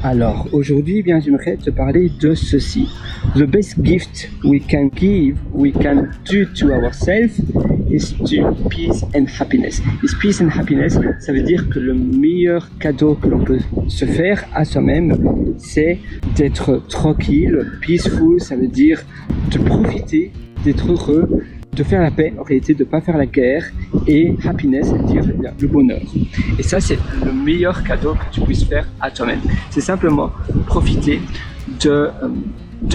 Alors, aujourd'hui, j'aimerais te parler de ceci. The best gift we can do to ourselves is to peace and happiness. Is peace and happiness, ça veut dire que le meilleur cadeau que l'on peut se faire à soi-même, c'est d'être tranquille. Peaceful, ça veut dire de profiter, d'être heureux, de faire la paix, en réalité de ne pas faire la guerre, et happiness, c'est-à-dire le bonheur. Et ça, c'est le meilleur cadeau que tu puisses faire à toi-même. C'est simplement profiter de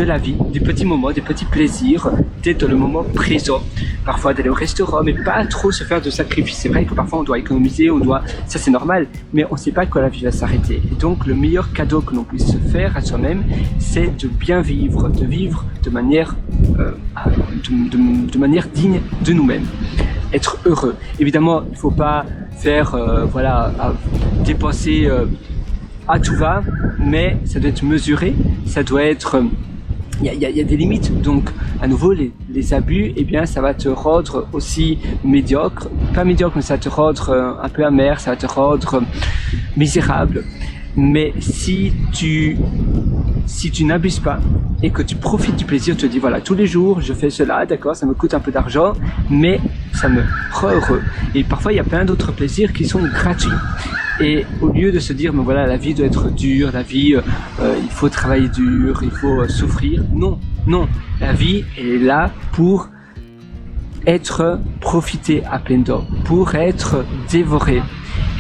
la vie, des petits moments, des petits plaisirs, d'être dans le moment présent. Parfois d'aller au restaurant, mais pas trop se faire de sacrifices. C'est vrai que parfois on doit économiser, ça c'est normal, mais on ne sait pas quand la vie va s'arrêter. Et donc le meilleur cadeau que l'on puisse se faire à soi-même, c'est de bien vivre, de vivre de manière digne de nous-mêmes. Être heureux. Évidemment, il ne faut pas faire, dépenser à tout va, mais ça doit être mesuré, ça doit être... Il y a des limites, donc à nouveau les abus, ça va te rendre aussi médiocre, pas médiocre, mais ça va te rendre un peu amer, ça va te rendre misérable. Mais si tu n'abuses pas et que tu profites du plaisir, tu te dis voilà, tous les jours je fais cela, d'accord, ça me coûte un peu d'argent, mais ça me rend heureux. Et parfois il y a plein d'autres plaisirs qui sont gratuits. Et au lieu de se dire, mais voilà, la vie doit être dure, la vie, il faut travailler dur, il faut souffrir. Non, la vie est là pour être profitée à pleines dents, pour être dévorée.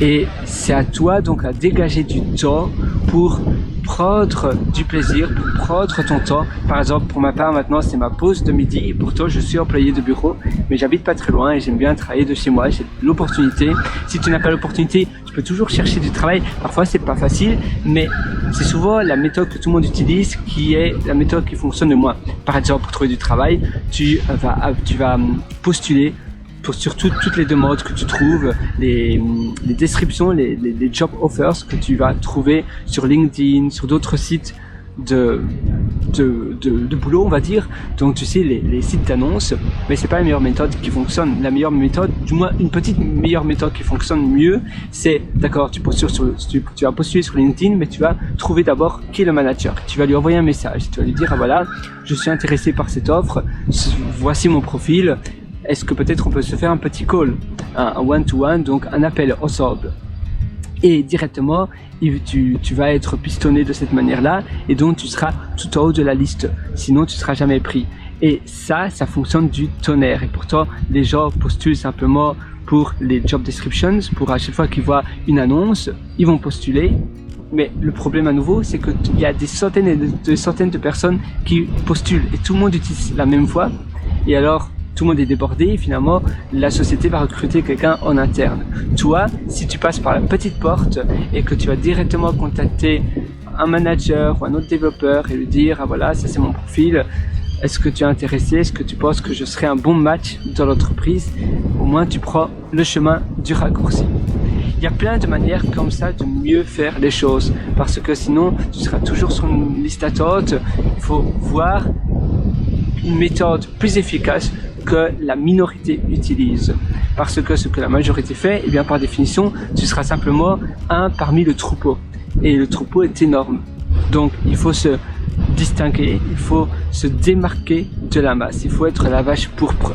Et c'est à toi donc à dégager du temps pour prendre du plaisir, pour prendre ton temps. Par exemple, pour ma part maintenant, c'est ma pause de midi et pourtant je suis employé de bureau, mais j'habite pas très loin et j'aime bien travailler de chez moi. J'ai l'opportunité. Si tu n'as pas l'opportunité, tu peux toujours chercher du travail. Parfois, c'est pas facile, mais c'est souvent la méthode que tout le monde utilise qui est la méthode qui fonctionne le moins. Par exemple, pour trouver du travail, tu vas postuler sur toutes les demandes que tu trouves, les descriptions, les job offers que tu vas trouver sur LinkedIn, sur d'autres sites de boulot, on va dire. Donc tu sais, les sites d'annonces, mais c'est pas la meilleure méthode qui fonctionne. La meilleure méthode, du moins une petite meilleure méthode qui fonctionne mieux, c'est d'accord, tu vas postuler sur LinkedIn, mais tu vas trouver d'abord qui est le manager. Tu vas lui envoyer un message, tu vas lui dire voilà, je suis intéressé par cette offre, voici mon profil. Est-ce que peut-être on peut se faire un petit call, un one-to-one, donc un appel ensemble. Et directement, tu vas être pistonné de cette manière-là, et donc tu seras tout en haut de la liste. Sinon, tu ne seras jamais pris. Et ça fonctionne du tonnerre. Et pourtant, les gens postulent simplement pour les job descriptions, pour à chaque fois qu'ils voient une annonce, ils vont postuler. Mais le problème à nouveau, c'est qu'il y a des centaines et des centaines de personnes qui postulent, et tout le monde utilise la même voie. Et alors, tout le monde est débordé et finalement la société va recruter quelqu'un en interne. Toi, si tu passes par la petite porte et que tu vas directement contacter un manager ou un autre développeur et lui dire ah voilà, ça c'est mon profil, est-ce que tu es intéressé, est-ce que tu penses que je serai un bon match dans l'entreprise, au moins tu prends le chemin du raccourci. Il y a plein de manières comme ça de mieux faire les choses, parce que sinon tu seras toujours sur une liste d'attente. Il faut voir une méthode plus efficace que la minorité utilise. Parce que ce que la majorité fait, par définition, tu seras simplement un parmi le troupeau. Et le troupeau est énorme. Donc, il faut se distinguer, il faut se démarquer de la masse. Il faut être la vache pourpre.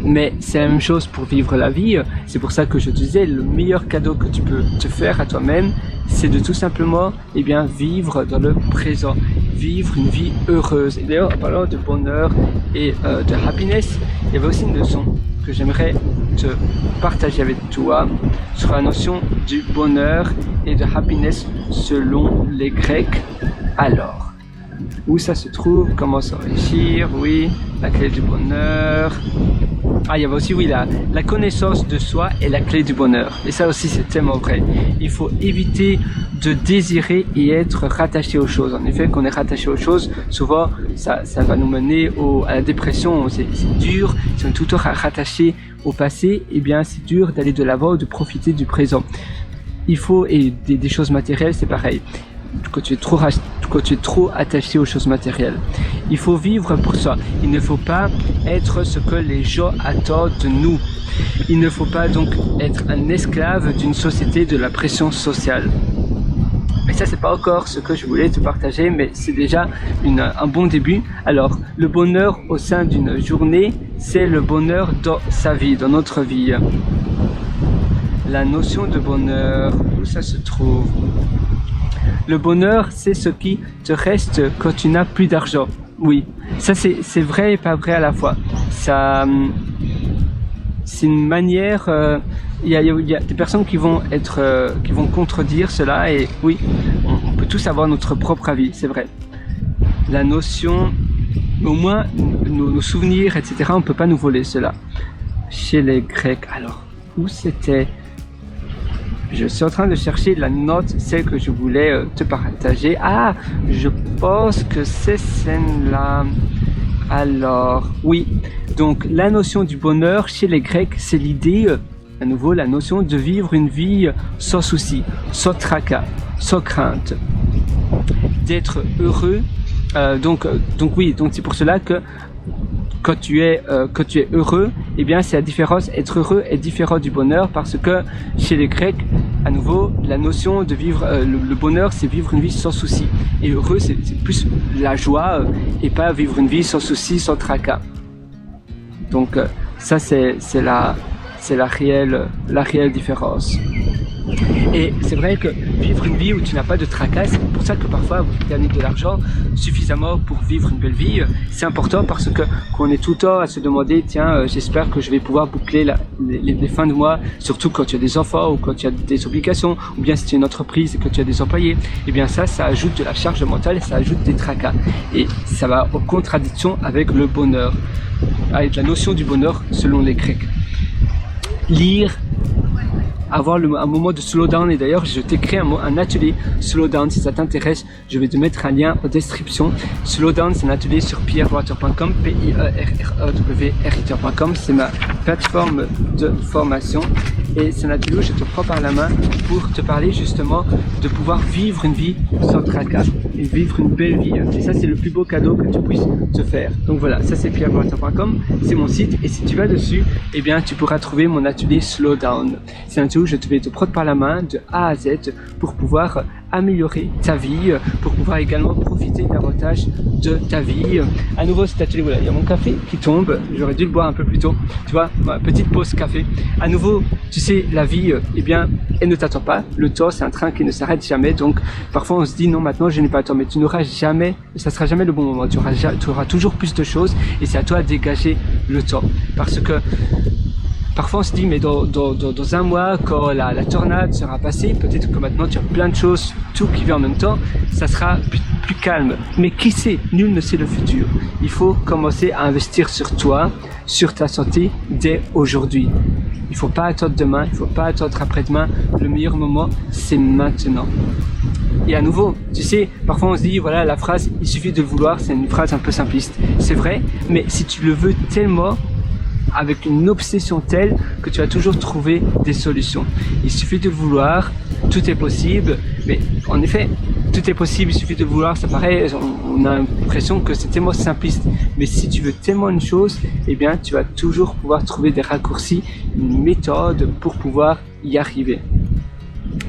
Mais c'est la même chose pour vivre la vie. C'est pour ça que je te disais, le meilleur cadeau que tu peux te faire à toi-même, c'est de tout simplement vivre dans le présent, vivre une vie heureuse. Et d'ailleurs, en parlant de bonheur et de happiness, il y avait aussi une leçon que j'aimerais te partager avec toi sur la notion du bonheur et de happiness selon les Grecs. Alors, où ça se trouve, comment s'enrichir, oui, la clé du bonheur. Il y avait aussi, la connaissance de soi est la clé du bonheur. Et ça aussi, c'est tellement vrai. Il faut éviter de désirer et être rattaché aux choses. En effet, quand on est rattaché aux choses, souvent, ça va nous mener à la dépression. C'est dur. Si on est tout le temps rattaché au passé, c'est dur d'aller de l'avant ou de profiter du présent. Il faut, et des choses matérielles, c'est pareil. Quand tu es trop attaché aux choses matérielles, il faut vivre pour soi. Il ne faut pas être ce que les gens attendent de nous. Il ne faut pas donc être un esclave d'une société de la pression sociale. Mais ça, c'est pas encore ce que je voulais te partager, mais c'est déjà un bon début. Alors, le bonheur au sein d'une journée, c'est le bonheur dans sa vie, dans notre vie. La notion de bonheur, où ça se trouve? Le bonheur, c'est ce qui te reste quand tu n'as plus d'argent. Oui, ça c'est vrai et pas vrai à la fois. Ça, c'est une manière. Il y a des personnes qui vont contredire cela, et oui, on peut tous avoir notre propre avis, c'est vrai. La notion, au moins nos souvenirs, etc. On peut pas nous voler cela. Chez les Grecs, alors où c'était? Je suis en train de chercher la note, celle que je voulais te partager. Ah, je pense que c'est celle-là. Alors, oui. Donc, la notion du bonheur chez les Grecs, c'est l'idée, à nouveau, la notion de vivre une vie sans souci, sans tracas, sans crainte, d'être heureux. Donc c'est pour cela que quand tu es heureux, eh bien c'est la différence. Être heureux est différent du bonheur, parce que chez les Grecs, à nouveau, la notion de vivre le bonheur, c'est vivre une vie sans souci. Et heureux, c'est plus la joie et pas vivre une vie sans souci, sans tracas. Donc ça c'est la réelle différence. Et c'est vrai que vivre une vie où tu n'as pas de tracas, c'est pour ça que parfois vous gagnez de l'argent suffisamment pour vivre une belle vie. C'est important parce que qu'on est tout le temps à se demander, tiens, j'espère que je vais pouvoir boucler les fins de mois, surtout quand tu as des enfants ou quand tu as des obligations, ou bien si tu es une entreprise et que tu as des employés. Et bien ça ajoute de la charge mentale et ça ajoute des tracas. Et ça va en contradiction avec le bonheur, avec la notion du bonheur selon les Grecs. Lire, avoir un moment de slowdown, et d'ailleurs je t'ai créé un atelier slowdown. Si ça t'intéresse, je vais te mettre un lien en description. Slowdown, c'est un atelier sur pierrewater.com, pierrewriter.com, c'est ma plateforme de formation, et c'est un atelier où je te prends par la main pour te parler justement de pouvoir vivre une vie sans tracas et vivre une belle vie. Et ça, c'est le plus beau cadeau que tu puisses te faire. Donc voilà, ça c'est pierrewriter.com, c'est mon site, et si tu vas dessus, eh bien tu pourras trouver mon atelier slowdown. C'est un atelier où je vais te prendre par la main de A à Z pour pouvoir améliorer ta vie, pour pouvoir également profiter davantage de ta vie. À nouveau, cet atelier, voilà, il y a mon café qui tombe, j'aurais dû le boire un peu plus tôt, tu vois, ma petite pause café. À nouveau, tu sais, la vie, eh bien, elle ne t'attend pas. Le temps, c'est un train qui ne s'arrête jamais, donc parfois on se dit non, maintenant je n'ai pas le temps, mais tu n'auras jamais, ça sera jamais le bon moment, tu auras toujours plus de choses, et c'est à toi de dégager le temps, parce que parfois on se dit, mais dans un mois, quand la tornade sera passée, peut-être que maintenant tu as plein de choses, tout qui vient en même temps, ça sera plus calme. Mais qui sait? Nul ne sait le futur. Il faut commencer à investir sur toi, sur ta santé, dès aujourd'hui. Il faut pas attendre demain, il faut pas attendre après-demain. Le meilleur moment, c'est maintenant. Et à nouveau, tu sais, parfois on se dit, voilà, la phrase « il suffit de le vouloir », c'est une phrase un peu simpliste. C'est vrai, mais si tu le veux tellement, avec une obsession telle, que tu vas toujours trouver des solutions. Il suffit de le vouloir, tout est possible, mais en effet, tout est possible, il suffit de le vouloir, ça paraît, on a l'impression que c'est tellement simpliste, mais si tu veux tellement une chose, eh bien tu vas toujours pouvoir trouver des raccourcis, une méthode pour pouvoir y arriver.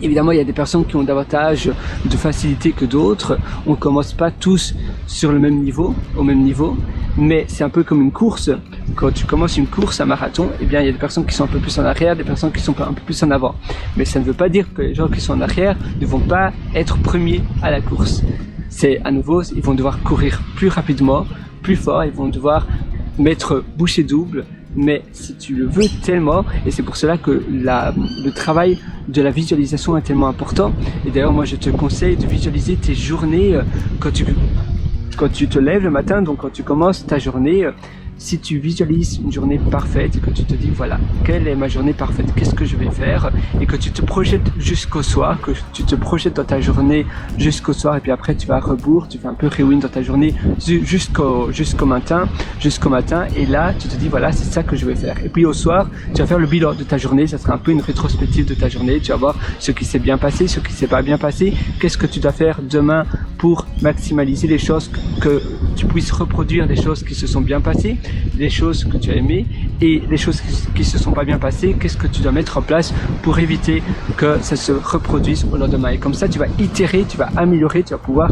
Évidemment, il y a des personnes qui ont davantage de facilité que d'autres. On ne commence pas tous sur le même niveau, au même niveau, mais c'est un peu comme une course. Quand tu commences une course, un marathon, eh bien, il y a des personnes qui sont un peu plus en arrière, des personnes qui sont un peu plus en avant. Mais ça ne veut pas dire que les gens qui sont en arrière ne vont pas être premiers à la course. C'est à nouveau, ils vont devoir courir plus rapidement, plus fort, ils vont devoir mettre bouchée double. Mais si tu le veux tellement, et c'est pour cela que le travail de la visualisation est tellement important. Et d'ailleurs, moi, je te conseille de visualiser tes journées quand tu te lèves le matin, donc quand tu commences ta journée. Si tu visualises une journée parfaite et que tu te dis, voilà, quelle est ma journée parfaite, qu'est-ce que je vais faire, et que tu te projettes jusqu'au soir, que tu te projettes dans ta journée jusqu'au soir, et puis après tu vas à rebours, tu fais un peu rewind dans ta journée jusqu'au matin, et là tu te dis, voilà, c'est ça que je vais faire. Et puis au soir, tu vas faire le bilan de ta journée, ça sera un peu une rétrospective de ta journée, tu vas voir ce qui s'est bien passé, ce qui s'est pas bien passé, qu'est-ce que tu dois faire demain pour maximaliser les choses, que tu puisses reproduire les choses qui se sont bien passées, les choses que tu as aimées, et les choses qui se sont pas bien passées, qu'est-ce que tu dois mettre en place pour éviter que ça se reproduise au lendemain. Et comme ça, tu vas itérer, tu vas améliorer, tu vas pouvoir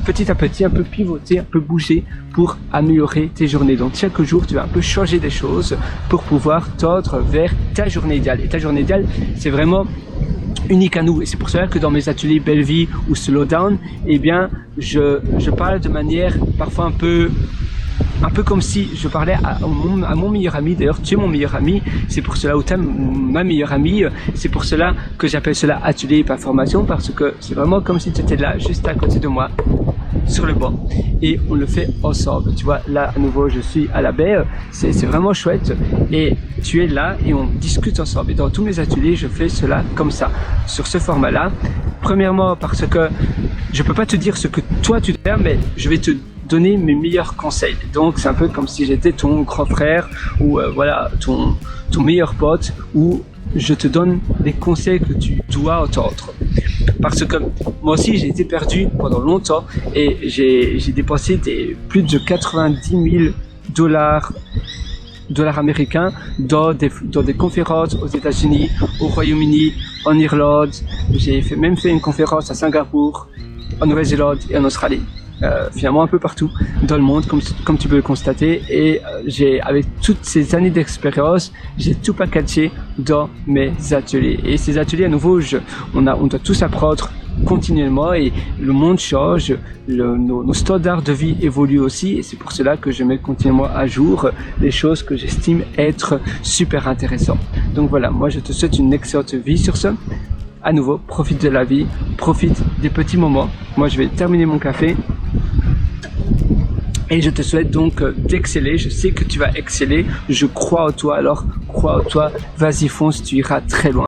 petit à petit un peu pivoter, un peu bouger pour améliorer tes journées. Donc chaque jour, tu vas un peu changer des choses pour pouvoir tendre vers ta journée idéale. Et ta journée idéale, c'est vraiment unique à nous. Et c'est pour cela que dans mes ateliers Belle Vie ou Slowdown, eh bien, je parle de manière parfois un peu comme si je parlais à mon meilleur ami. D'ailleurs, tu es mon meilleur ami, c'est pour cela, ou tu es ma meilleure amie, c'est pour cela que j'appelle cela atelier et pas formation, parce que c'est vraiment comme si tu étais là, juste à côté de moi, sur le banc, et on le fait ensemble. Tu vois, là, à nouveau, je suis à la baie, c'est vraiment chouette, et tu es là, et on discute ensemble. Et dans tous mes ateliers, je fais cela comme ça, sur ce format-là. Premièrement, parce que je peux pas te dire ce que toi tu dois faire, mais je vais te donner mes meilleurs conseils. Donc c'est un peu comme si j'étais ton grand frère ou voilà ton meilleur pote, où je te donne des conseils que tu dois entendre. Parce que moi aussi j'ai été perdu pendant longtemps et j'ai dépensé plus de 90 000 dollars américains dans des conférences aux États-Unis, au Royaume-Uni, en Irlande. J'ai même fait une conférence à Singapour, en Nouvelle-Zélande et en Australie. Finalement un peu partout dans le monde, comme tu peux le constater, et avec toutes ces années d'expérience, j'ai tout packagé dans mes ateliers. Et ces ateliers, à nouveau, on doit tous apprendre continuellement, et le monde change, nos standards de vie évoluent aussi, et c'est pour cela que je mets continuellement à jour les choses que j'estime être super intéressantes. Donc voilà, moi je te souhaite une excellente vie sur ce. À nouveau, profite de la vie, profite des petits moments. Moi, je vais terminer mon café. Et je te souhaite donc d'exceller. Je sais que tu vas exceller. Je crois en toi, alors crois en toi. Vas-y, fonce, tu iras très loin.